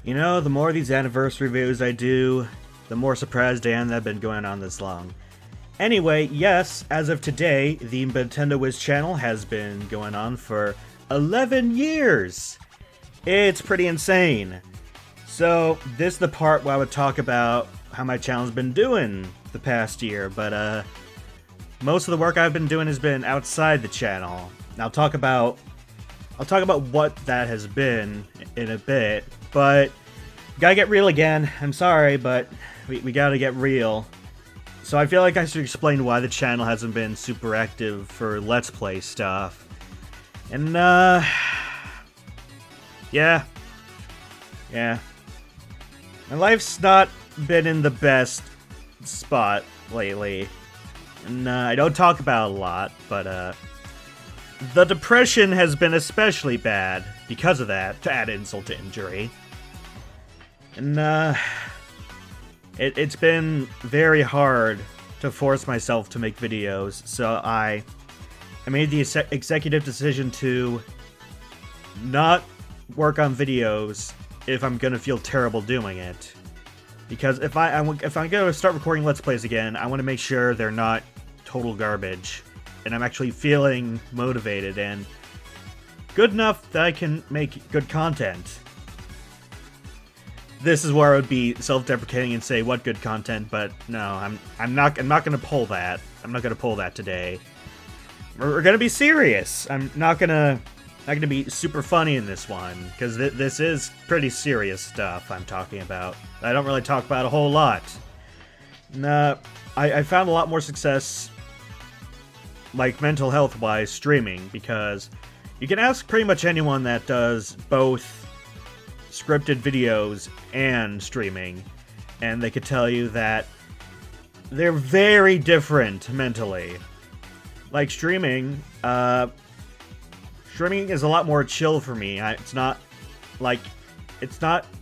You know, the more of these anniversary videos I do, the more surprised I am that I've been going on this long. Anyway, yes, as of today, the Nintendo Wiz channel has been going on for 11 years! It's pretty insane. So, this is the part where I would talk about how my channel's been doing the past year, but most of the work I've been doing has been outside the channel. I'll talk about what that has been in a bit, but gotta get real again. I'm sorry, but we gotta get real. So I feel like I should explain why the channel hasn't been super active for Let's Play stuff. And, yeah. My life's not been in the best spot lately. And, I don't talk about it a lot, but, the depression has been especially bad because of that, to add insult to injury. And, it's been very hard to force myself to make videos, so I made the executive decision to not work on videos if I'm gonna feel terrible doing it. Because if I'm gonna start recording Let's Plays again, I want to make sure they're not total garbage, and I'm actually feeling motivated and good enough that I can make good content. This is where I would be self-deprecating and say what good content, but no, I'm not gonna pull that. I'm not gonna pull that today. We're gonna be serious. I'm not gonna be super funny in this one, because this is pretty serious stuff I'm talking about. I don't really talk about a whole lot. Nah, I found a lot more success, like mental health-wise, streaming, because you can ask pretty much anyone that does both scripted videos and streaming, and they could tell you that they're very different mentally. Like streaming is a lot more chill for me. It's not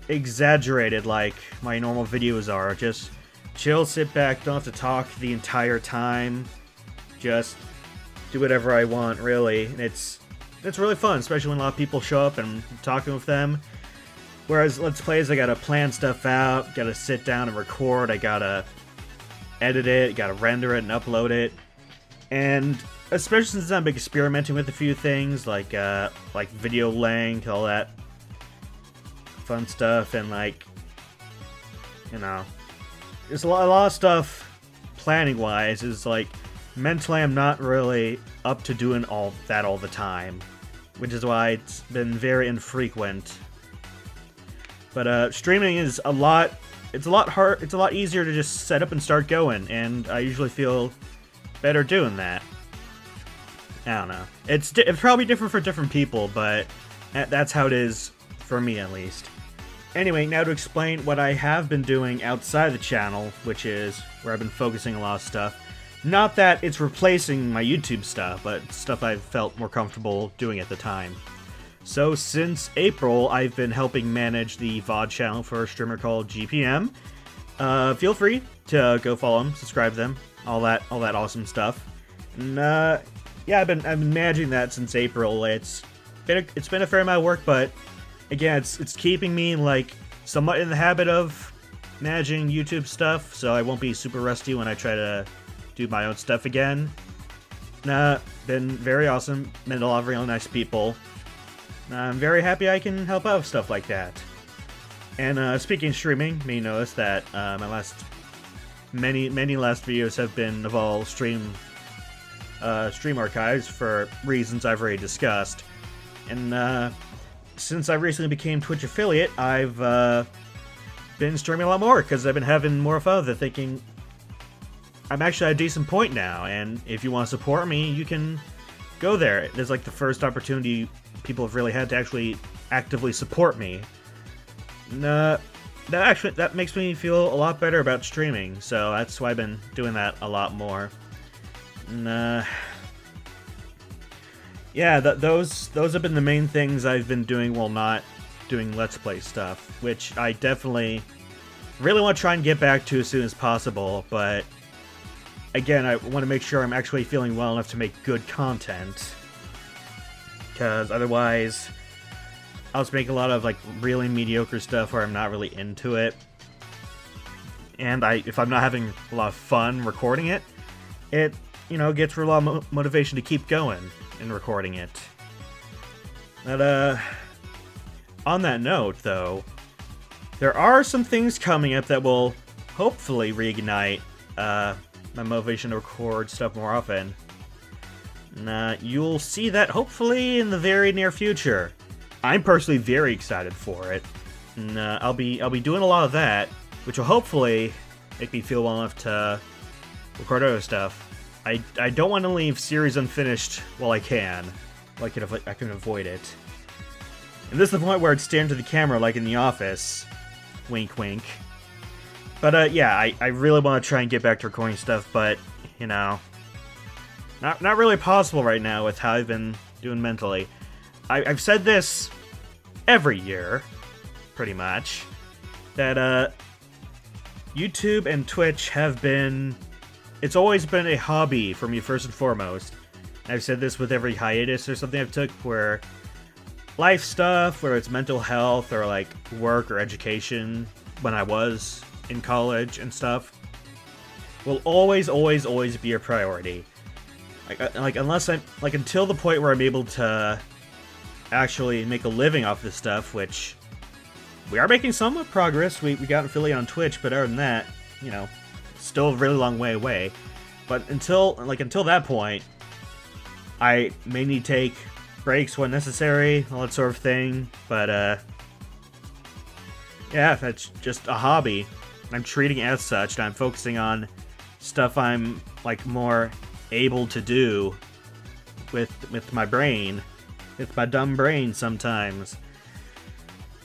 exaggerated like my normal videos are. Just chill, sit back, don't have to talk the entire time. Just do whatever I want, really. And it's really fun, especially when a lot of people show up and I'm talking with them. Whereas Let's Plays, I gotta plan stuff out, gotta sit down and record, I gotta edit it, gotta render it and upload it. And especially since I'm experimenting with a few things, like video length, all that fun stuff, and there's a lot of stuff planning-wise, is mentally I'm not really up to doing all the time, which is why it's been very infrequent. But streaming is a lot easier to just set up and start going, and I usually feel better doing that. I don't know. It's probably different for different people, but that's how it is for me, at least. Anyway, now to explain what I have been doing outside the channel, which is where I've been focusing a lot of stuff. Not that it's replacing my YouTube stuff, but stuff I've felt more comfortable doing at the time. So since April, I've been helping manage the VOD channel for a streamer called GPM. Feel free to go follow them, subscribe to them, all that awesome stuff. And yeah, I've been managing that since April. It's been a fair amount of work, but again, it's keeping me somewhat in the habit of managing YouTube stuff, so I won't be super rusty when I try to do my own stuff again. Been very awesome. Met a lot of really nice people. I'm very happy I can help out with stuff like that. And speaking of streaming, you may notice that my many last videos have been of all stream archives for reasons I've already discussed. And since I recently became Twitch affiliate, I've been streaming a lot more because I've been having more fun with it, thinking I'm actually at a decent point now, and if you want to support me, you can go there. There's the first opportunity people have really had to actually actively support me. And, that makes me feel a lot better about streaming, so that's why I've been doing that a lot more. And, yeah, those have been the main things I've been doing while not doing Let's Play stuff, which I definitely really want to try and get back to as soon as possible, but again, I want to make sure I'm actually feeling well enough to make good content, because otherwise I was making a lot of like really mediocre stuff where I'm not really into it. And if I'm not having a lot of fun recording it, it, gets a lot of motivation to keep going and recording it. But, on that note, though, there are some things coming up that will hopefully reignite, my motivation to record stuff more often. And, you'll see that hopefully in the very near future. I'm personally very excited for it. And, I'll be doing a lot of that, which will hopefully make me feel well enough to record other stuff. I don't want to leave series unfinished while I can. I can avoid it. And this is the point where I'd stare into the camera like in The Office. Wink, wink. But, yeah, I really want to try and get back to recording stuff, but, not really possible right now with how I've been doing mentally. I've said this every year, pretty much, that, YouTube and Twitch have been... It's always been a hobby for me, first and foremost. I've said this with every hiatus or something I've took, where life stuff, whether it's mental health or like work or education when I was in college and stuff, will always, always, always be a priority. Like unless I'm like until the point where I'm able to actually make a living off this stuff, which we are making somewhat progress. We got an affiliate on Twitch, but other than that, still a really long way away. But until that point, I may need to take breaks when necessary, all that sort of thing. But yeah, that's just a hobby. I'm treating it as such, and I'm focusing on stuff I'm like more able to do with my brain, with my dumb brain sometimes.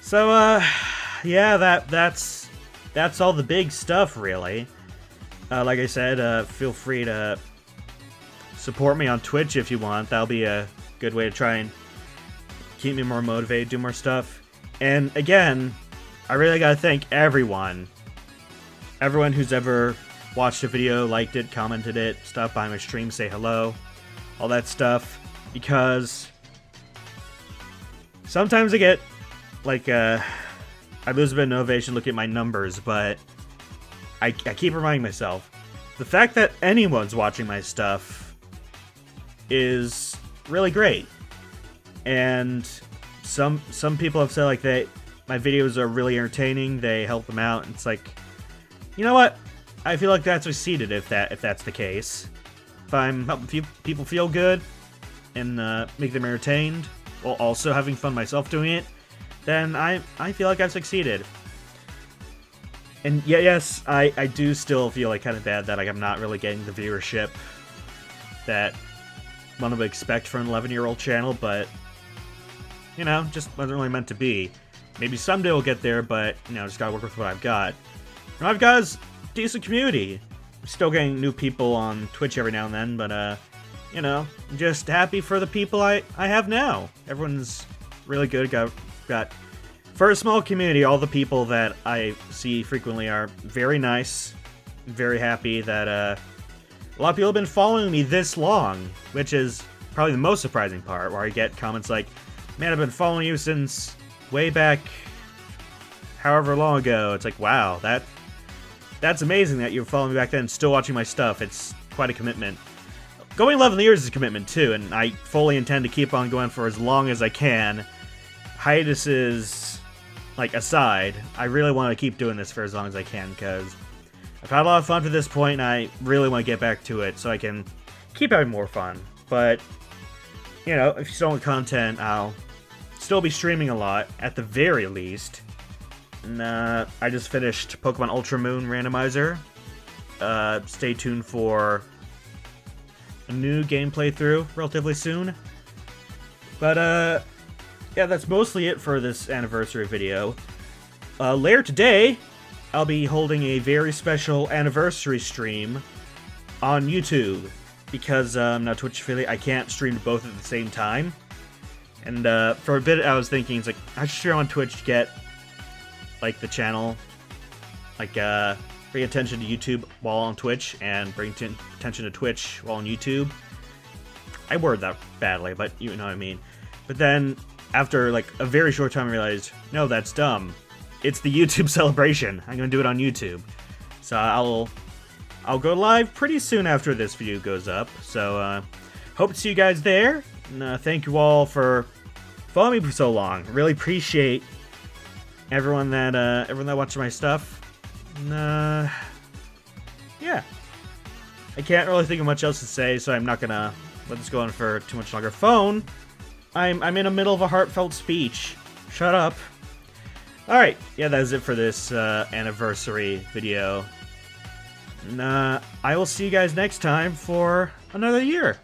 So yeah, that's all the big stuff really. Like I said, feel free to support me on Twitch if you want. That'll be a good way to try and keep me more motivated, do more stuff. And again, I really gotta thank everyone who's ever watched a video, liked it, commented it, stopped by my stream, say hello, all that stuff, because sometimes I get, like, I lose a bit of motivation looking at my numbers, but I keep reminding myself, the fact that anyone's watching my stuff is really great. And some people have said, like, my videos are really entertaining, they help them out, and it's like, you know what? I feel like that's succeeded if that's the case. If I'm helping people feel good and make them entertained, while also having fun myself doing it, then I feel like I've succeeded. And yes, I do still feel like kind of bad that like I'm not really getting the viewership that one would expect from an 11-year-old channel, but just wasn't really meant to be. Maybe someday we'll get there, but just gotta work with what I've got. And I've got a decent community. I'm still getting new people on Twitch every now and then, but I'm just happy for the people I have now. Everyone's really good. Got for a small community, all the people that I see frequently are very nice. I'm very happy that a lot of people have been following me this long, which is probably the most surprising part, where I get comments like, man, I've been following you since way back however long ago. It's like, wow, that's amazing that you were following me back then and still watching my stuff. It's quite a commitment. Going 11 years is a commitment too, and I fully intend to keep on going for as long as I can. Hiatuses aside, I really want to keep doing this for as long as I can, because I've had a lot of fun to this point, and I really want to get back to it so I can keep having more fun. But, if you still want content, I'll still be streaming a lot, at the very least. And, I just finished Pokemon Ultra Moon Randomizer. Stay tuned for a new game playthrough relatively soon. But, yeah, that's mostly it for this anniversary video. Later today, I'll be holding a very special anniversary stream on YouTube. Because I'm not a Twitch affiliate, I can't stream both at the same time. And for a bit, I was thinking, it's like, I should stream on Twitch to get, the channel, bring attention to YouTube while on Twitch, and bring attention to Twitch while on YouTube. I worded that badly, but you know what I mean. But then, after like a very short time I realized, no, that's dumb. It's the YouTube celebration. I'm gonna do it on YouTube. So I'll go live pretty soon after this video goes up. So hope to see you guys there. And, thank you all for following me for so long. Really appreciate everyone that watched my stuff. And, yeah. I can't really think of much else to say, so I'm not gonna let this go on for too much longer. Phone, I'm in the middle of a heartfelt speech. Shut up. Alright, yeah, that is it for this anniversary video. And, I will see you guys next time for another year.